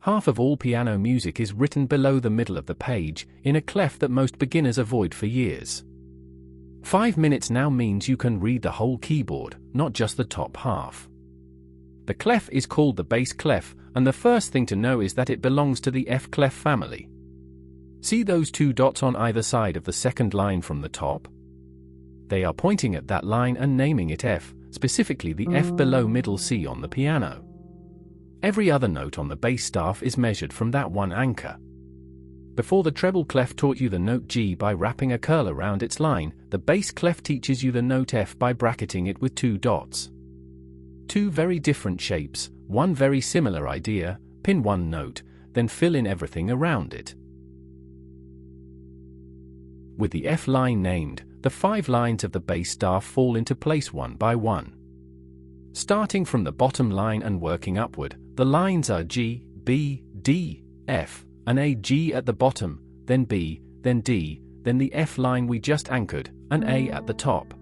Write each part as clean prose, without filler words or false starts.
Half of all piano music is written below the middle of the page, in a clef that most beginners avoid for years. 5 minutes now means you can read the whole keyboard, not just the top half. The clef is called the bass clef, and the first thing to know is that it belongs to the F clef family. See those 2 dots on either side of the second line from the top? They are pointing at that line and naming it F, specifically the F below middle C on the piano. Every other note on the bass staff is measured from that one anchor. Before the treble clef taught you the note G by wrapping a curl around its line, the bass clef teaches you the note F by bracketing it with 2 dots. 2 very different shapes, one very similar idea: pin one note, then fill in everything around it. With the F line named, the 5 lines of the bass staff fall into place one by one. Starting from the bottom line and working upward, the lines are G, B, D, F, and A. G at the bottom, then B, then D, then the F line we just anchored, and A at the top.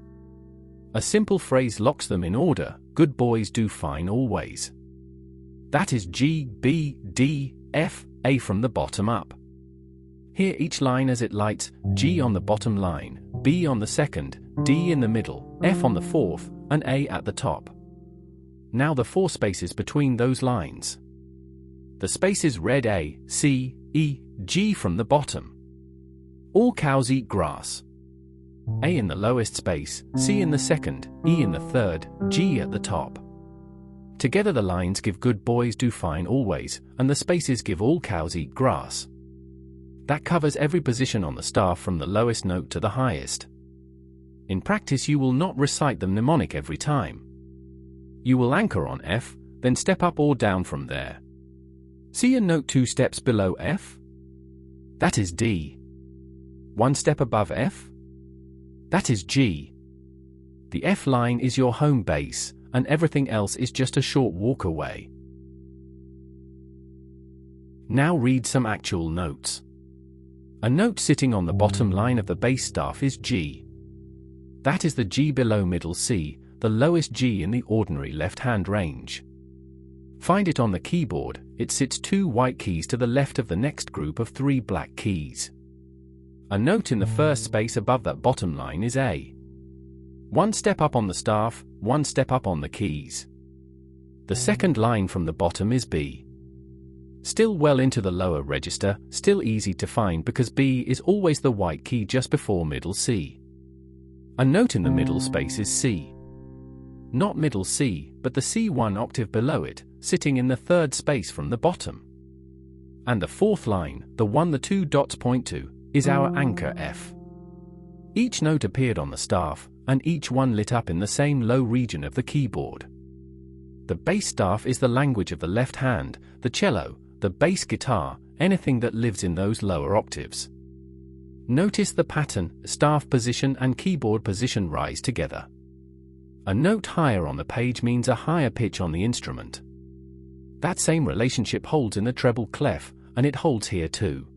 A simple phrase locks them in order: good boys do fine always. That is G, B, D, F, A from the bottom up. Hear each line as it lights: G on the bottom line, B on the second, D in the middle, F on the fourth, and A at the top. Now the 4 spaces between those lines. The spaces read A, C, E, G from the bottom. All cows eat grass. A in the lowest space, C in the second, E in the third, G at the top. Together the lines give good boys do fine always, and the spaces give all cows eat grass. That covers every position on the staff from the lowest note to the highest. In practice you will not recite the mnemonic every time. You will anchor on F, then step up or down from there. See a note 2 steps below F? That is D. 1 step above F? That is G. The F line is your home base, and everything else is just a short walk away. Now read some actual notes. A note sitting on the bottom line of the bass staff is G. That is the G below middle C, the lowest G in the ordinary left-hand range. Find it on the keyboard. It sits 2 white keys to the left of the next group of 3 black keys. A note in the first space above that bottom line is A. 1 step up on the staff, 1 step up on the keys. The second line from the bottom is B. Still well into the lower register, still easy to find because B is always the white key just before middle C. A note in the middle space is C. Not middle C, but the C 1 octave below it, sitting in the 3rd space from the bottom. And the 4th line, the one the 2 dots point to, is our anchor F. Each note appeared on the staff, and each one lit up in the same low region of the keyboard. The bass staff is the language of the left hand, the cello, the bass guitar, anything that lives in those lower octaves. Notice the pattern: staff position and keyboard position rise together. A note higher on the page means a higher pitch on the instrument. That same relationship holds in the treble clef, and it holds here too.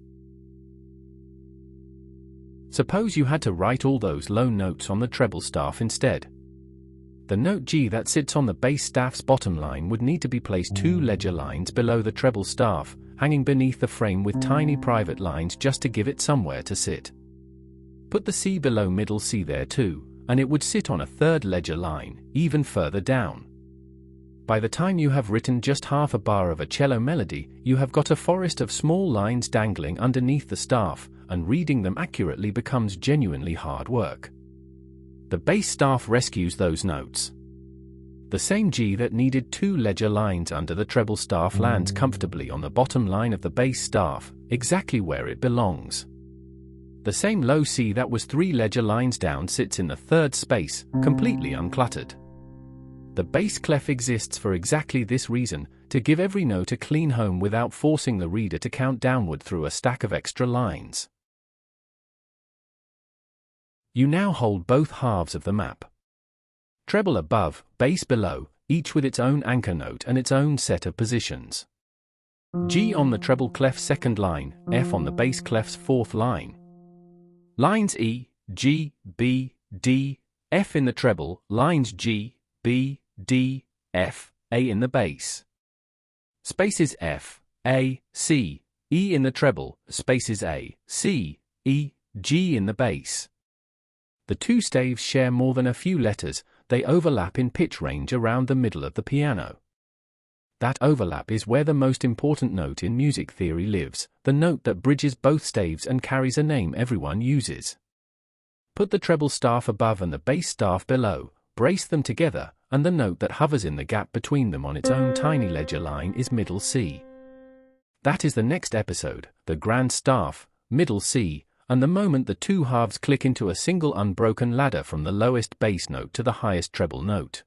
Suppose you had to write all those low notes on the treble staff instead. The note G that sits on the bass staff's bottom line would need to be placed 2 ledger lines below the treble staff, hanging beneath the frame with tiny private lines just to give it somewhere to sit. Put the C below middle C there too, and it would sit on a 3rd ledger line, even further down. By the time you have written just half a bar of a cello melody, you have got a forest of small lines dangling underneath the staff, and reading them accurately becomes genuinely hard work. The bass staff rescues those notes. The same G that needed 2 ledger lines under the treble staff lands comfortably on the bottom line of the bass staff, exactly where it belongs. The same low C that was 3 ledger lines down sits in the 3rd space, completely uncluttered. The bass clef exists for exactly this reason, to give every note a clean home without forcing the reader to count downward through a stack of extra lines. You now hold both halves of the map. Treble above, bass below, each with its own anchor note and its own set of positions. G on the treble clef's 2nd line, F on the bass clef's 4th line. Lines E, G, B, D, F in the treble, lines G, B, D, F, A in the bass. Spaces F, A, C, E in the treble, spaces A, C, E, G in the bass. The two staves share more than a few letters, they overlap in pitch range around the middle of the piano. That overlap is where the most important note in music theory lives, the note that bridges both staves and carries a name everyone uses. Put the treble staff above and the bass staff below, brace them together, and the note that hovers in the gap between them on its own tiny ledger line is middle C. That is the next episode, the grand staff, middle C, and the moment the two halves click into a single unbroken ladder from the lowest bass note to the highest treble note.